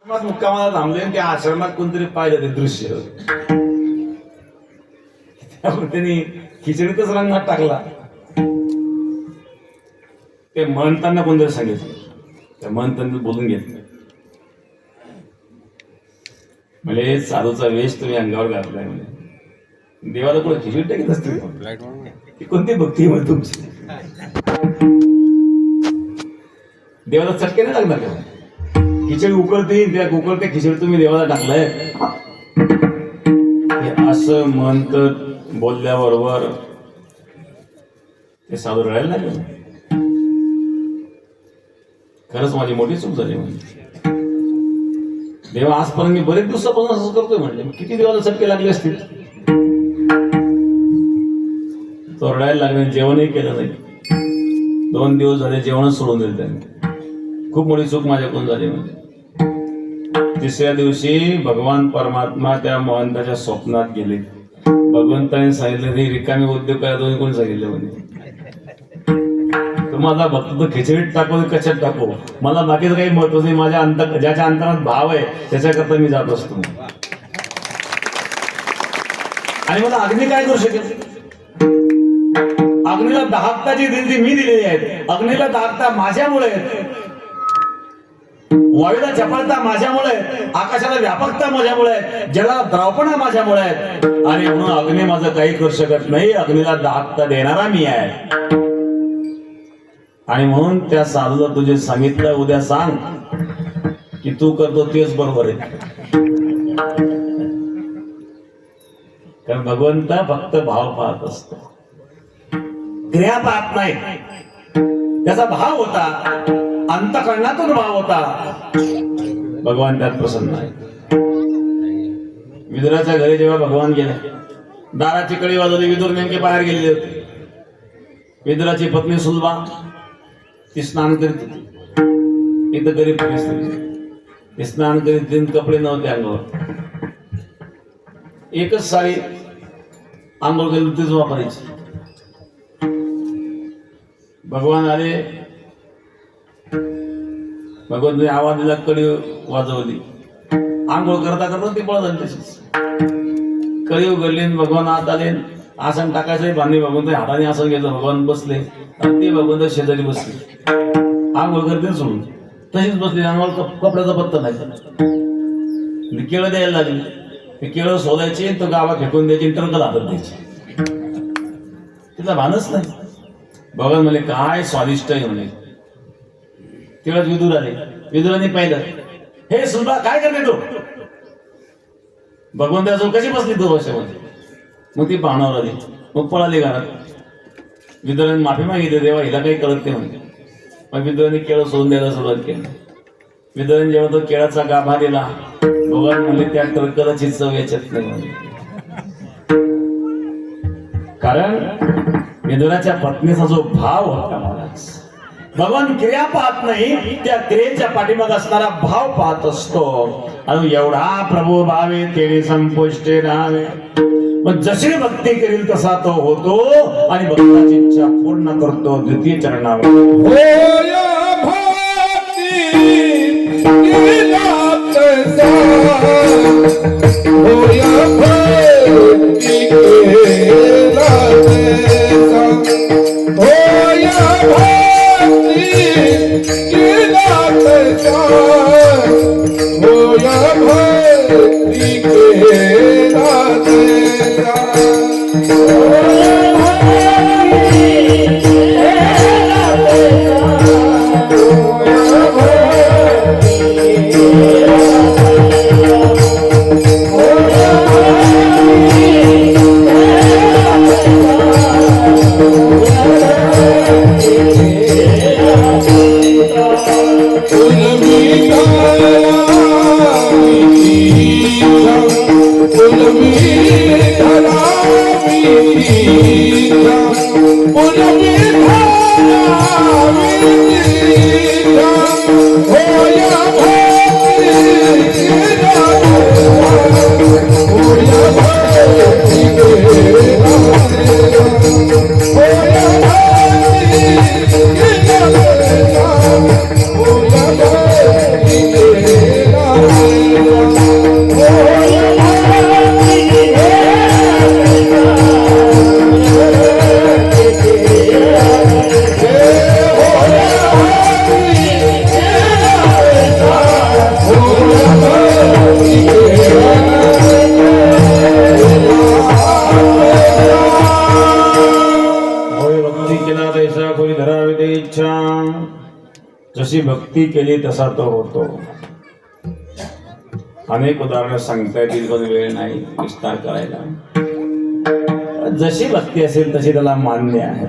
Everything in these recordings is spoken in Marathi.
मुक्कामाला थांबले आणि त्या आश्रमात कोणतरी पाहिलं ते दृश्य. त्यामुळे त्यांनी खिचडीतच रंगात टाकला. ते महंतांना कोणतरी सांगितलं, त्या महंतांनी बोलून घेतलं, म्हणजे साधूचा वेश तुम्ही अंगावर घातलाय, म्हणजे देवाला कोण खिचडी टाकत असते, कोणती भक्ती आहे तुमची? देवाला चटके नाही लागणार का? खिचडी उकळते, त्या उकळत्या खिचडी तुम्ही देवाला टाकलाय. असं म्हणत बोलल्याबरोबर ते साधू रडायला लागले. खरंच माझी मोठी चूक झाली म्हणजे. देवा आजपर्यंत मी बरेच दिवसापासून असं करतोय म्हणले, किती देवाला चटके लागले असतील. तो रडायला लागले, जेवणही केलं नाही. 2 दिवस झाले जेवणच सोडून दिलं त्यांनी. खूप मोठी चूक माझ्याकडून झाली म्हणजे. 3ऱ्या दिवशी भगवान परमात्मा त्या महंताच्या स्वप्नात गेले. भगवंताने सांगितलं, हे रिकामी उद्योग करा. तुम्ही कोणी सांगितलं म्हणजे तुम्हाला भक्त तो खिचडीत टाकू कशात टाकू, मला बाकीचं काही महत्व नाही. माझ्या ज्याच्या अंतरात भाव आहे त्याच्याकरता मी जात असतो. आणि मला अग्नी काय करू शकेल? अग्नीला दाहकताची दिली मी दिलेली आहेत. अग्नीला दाहकता माझ्यामुळे, वायूला चपळता माझ्यामुळे, आकाशाला व्यापकता माझ्यामुळे, जला द्रावपणा माझ्यामुळे. आणि म्हणून अग्नी माझं काही करू शकत नाही. अग्नीला दाहकता देणारा मी आहे. आणि म्हणून त्या साधूला तुझे सांगितलं, उद्या सांग की तू करतो तेच बरोबर आहे. कारण भगवंता फक्त भाव पाहत असतो, क्रिया पाहत नाही. त्याचा भाव होता, अंतःकरणातून भाव होता. भगवान त्यात प्रसन्न आहे. विदुराच्या घरी जेव्हा भगवान गेले, दाराची कडी वाजवली. विदुर नेमके बाहेर गेलेले होते. विदुराची पत्नी सुलभा ती स्नान करीत होती. इथं गरीब परिस्थिती, ती स्नान करीत, 3 कपडे नव्हते अंगावर, एकच साडी आंघोळ केली तीच वापरायची. भगवान आले, भगवंताने आवाज दिला, कडी वाजवली. आंघोळ करता करता ती पळत आली तशीच. कडी उघडली, भगवान आत आले. आसन टाकायचं भांडी भगवंत हाताने आसन घेतलं. भगवान बसले आणि ते भगवंत शेजारी बसले. आंघोळ करते सोडून तशीच बसली. अंगावर कपड्याचा पत्ता नाही. केळं द्यायला लागली. ते केळं शोधायचे, तो गावा फेकून द्यायची, टर्कल हातात द्यायची. तिला भानच नाही. भगवान म्हणे काय स्वादिष्ट आहे म्हणे. तेव्हाच विदुर आले. विदुराने पाहिलं, हे सुलभा काय करते तू? भगवंताजवळ कशी बसली तू भाषेमध्ये? मग ती पाहणावर आली. मग पळाली घरात. विदुराने माफी मागितली, देवा हिला काही कळत नाही म्हणजे. मग विदुराने केळं सोडून द्यायला सुरुवात केली. विदुराने जेव्हा तो केळाचा गाभा दिला, भगवान म्हणले त्या टर्कलाची चव याच्यात नाही म्हणजे. कारण विदुराच्या पत्नीचा जो भाव होता महाराज, भगवान क्रिया पाहत नाही, त्या क्रियेच्या पाठीमाग असणारा भाव पाहत असतो. आणि एवढा प्रभू भावे तेने संपुष्टे राहावे. मग जशी भक्ती करील तसा तो होतो आणि भक्ताची इच्छा पूर्ण करतो. द्वितीय चरणावर भक्ती केली तसा तो होतो. अनेक उदाहरणं सांगता येतील पण वेळ नाही विस्तार करायला. जशी भक्ती असेल तशी त्याला मान्य आहे.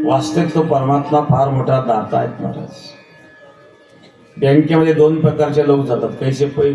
वास्तविक तो परमात्मा फार मोठा दाता आहेत महाराज. बँकेमध्ये दोन प्रकारचे लोक जातात.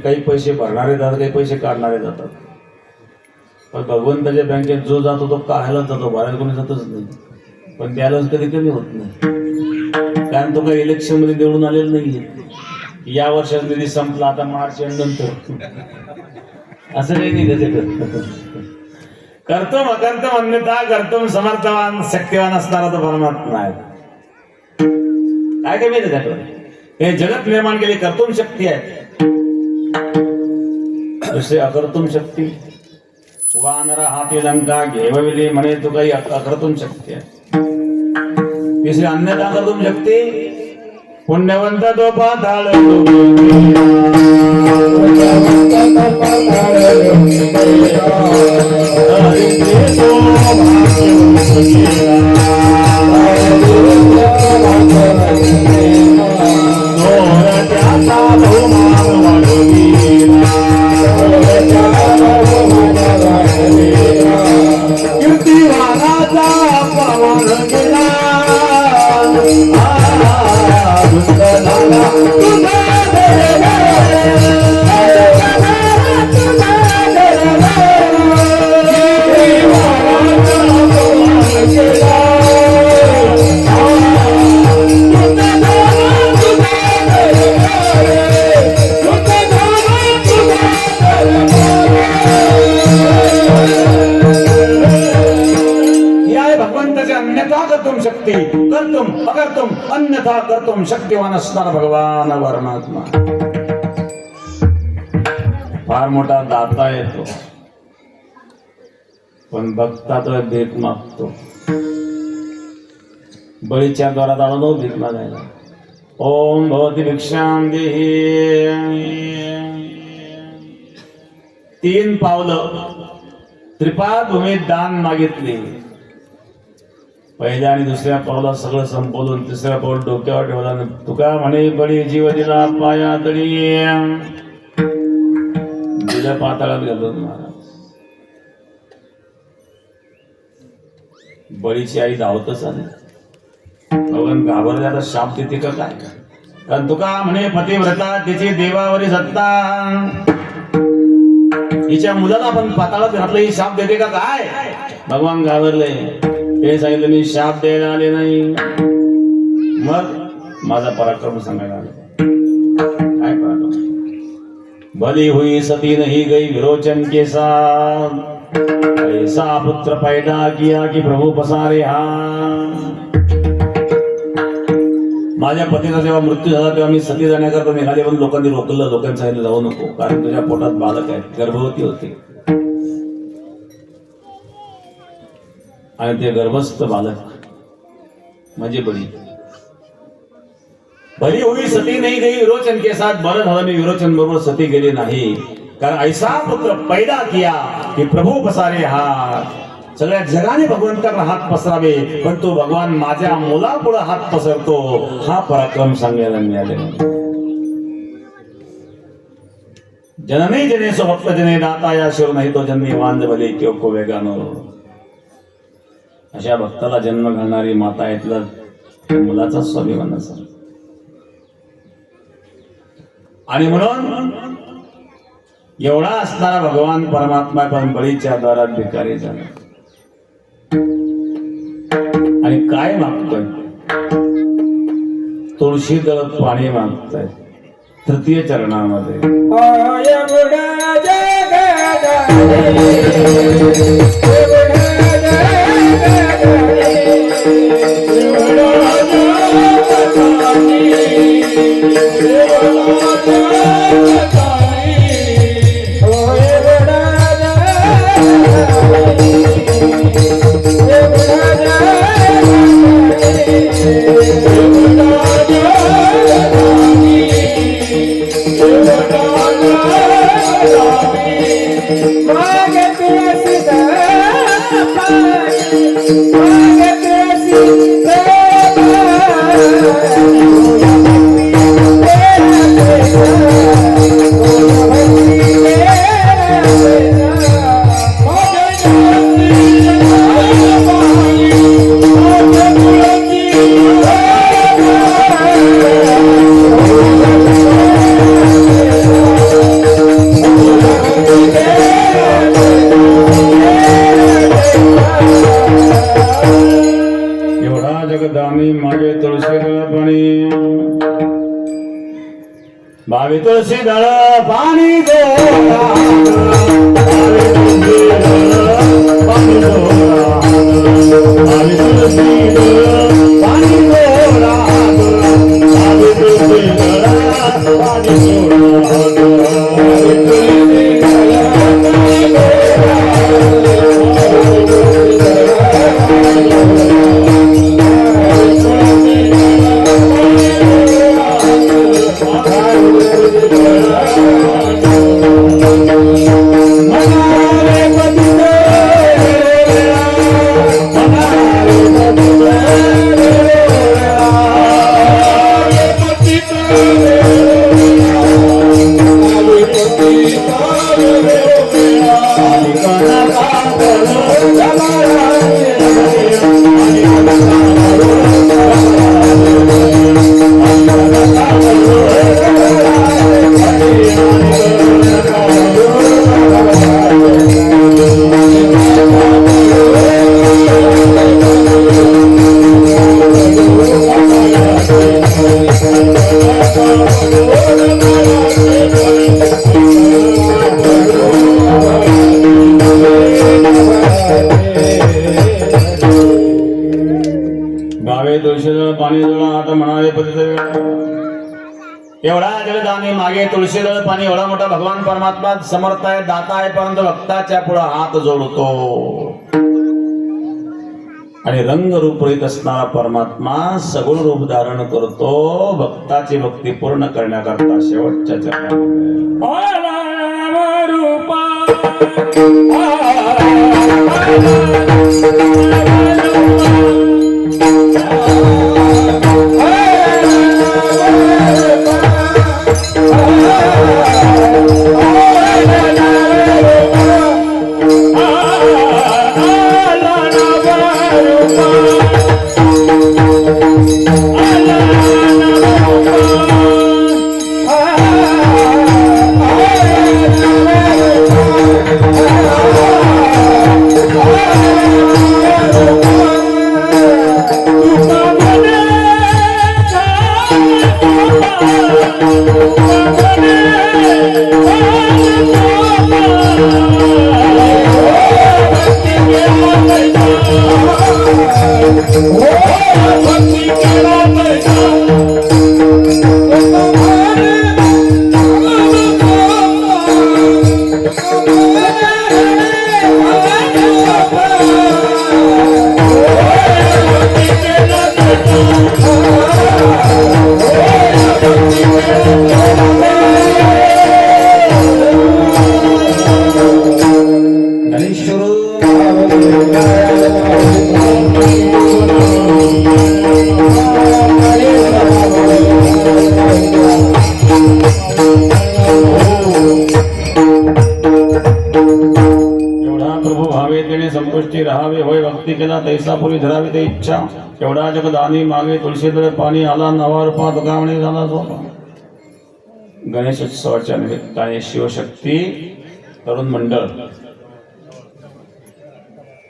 काही पैसे भरणारे जातात, काही पैसे काढणारे जातात. पण भगवंताच्या बँकेत जो जातो तो काढायलाच जातो, भरायला कोणी जातच नाही. पण बॅलन्स कधी कमी होत नाही, कारण तो काही इलेक्शन मध्ये निवडून आलेला नाहीये. या वर्षात निधी संपला, आता मार्च नंतर असं काही नाही त्याच्याकडे. कर्तम अकर्तम अन्यथा कर्तम समर्थवान शक्तिवान असणारा तो परमात्मा आहे. काय कमी आहे त्याच्याकडे? हे जगत निर्माण केले कर्तुम शक्ती आहे, दुसरे अकर्तुम शक्ती. वानरा हाती लंका घेवविली म्हणे तो काही अकर्तुम शक्ती आहे. तिसरी अन्यथा कर्तुम शक्ती. पुण्यवंत तो पाताळ कर्तुम अकर्तुम अन्यथा कर्तुम शक्तिवान असणारा भगवान परमात्मा. फार मोठा दाता येतो, पण भक्ता तो भीक मागतो. बळीच्या द्वारात आलो भीक मागायला. ओम भवती भिक्षां देहि. 3 पावलं त्रिपाद भूमीत दान मागितले. पहिल्या आणि दुसऱ्या पावला सगळं संपवलं, तिसऱ्या पाऊल डोक्यावर ठेवला. तुका म्हणे बळी जीव दिला पाया तळी, दिल्या पाताळात गेलो महाराज. बळीची आई धावतच आली. भगवान घाबरले, आता शाप देते का काय? कारण तुका म्हणे पतिव्रता तिची देवावरी सत्ता, हिच्या मुलाला आपण पाताळात घातलं, ही शाप देते का काय? भगवान घाबरले. ते सांगितलं मी शाप द्यायला आले नाही, मग माझा पराक्रम सांगायला आले. काय पराक्रम? भली हुई सती नहीं गई विरोचन के साथ, ऐसा पुत्र पैदा किया कि प्रभु पसारे हाथ. माझ्या पतीचा जेव्हा मृत्यू झाला तेव्हा मी सती जाण्याकरता निघाले, पण लोकांनी रोखलं. लोकांनी सांगितलं जाऊ नको, कारण तुझ्या पोटात बालक आहे. गर्भवती होती आणि ते गर्भस्थ बालक म्हणजे बळी. भली हुई सती नाही गई विरोचन के साथ. बरं झालं मी विरोचन बरोबर सती गेली नाही, कारण ऐसा पुत्र पैदा किया की प्रभू पसारे हात. सगळ्या जगाने भगवंताकडे हात पसरावे, पण तो भगवान माझ्या मुलापुढे हात पसरतो, हा पराक्रम सांगायला मिळाले. जननी जने स्वप्त जने दाता या शिव नाही तो जन्मी वांद भले किंवा को वेगानो. अशा भक्ताला जन्म घालणारी माता आहे, मुलाचा स्वाभिमान असा. आणि म्हणून एवढा असणारा भगवान परमात्मा पण बळीच्या द्वारात भिकारी झाला. आणि काय मागतोय? तुळशी दळ पाणी मागताय. तृतीय चरणामध्ये भावी तुळशी दळ पाणी जोडा भावी तुळशी दळ पाणी जोडा भावी तुळशी दळ पाणी जोडा भावी तुळशी दळ पाणी जोडा भावी तुळशी गावे तुळशीजळ पाणी जोडा आता म्हणावे एवढा जगदाने मागे तुळशीजळ पाणी एवढा मोठा भगवान परमात्मा समर्थ आहे, दाता आहे, परंतु भक्ताच्या पुढे हात जोडतो आणि रंग रूप रहित असणारा परमात्मा सगुण रूप धारण करतो भक्ताची भक्ती पूर्ण करण्याकरता शेवटच्या संपुष्टी राहावे होय भक्ती केला तैसा पुरी धरावी ते इच्छा एवढा जगदानी मागे तुळशीदळ पाणी आला नवा रूपा दुखावणे झाला झोपा. गणेश उत्सवाच्या निमित्ताने शिवशक्ती तरुण मंडळ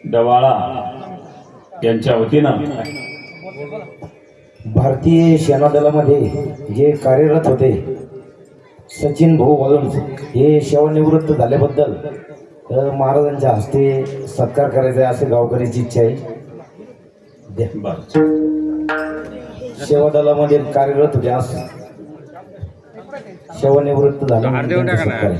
डवाळा यांच्या वतीनं भारतीय सेना दलामध्ये जे कार्यरत होते सचिन भाऊ वळून हे सेवानिवृत्त झाल्याबद्दल महाराजांच्या हस्ते सत्कार करायचा आहे असे गावकऱ्याची इच्छा आहे. सेवा दलामध्ये कार्यरत होते आज सेवानिवृत्त झाल्यानंतर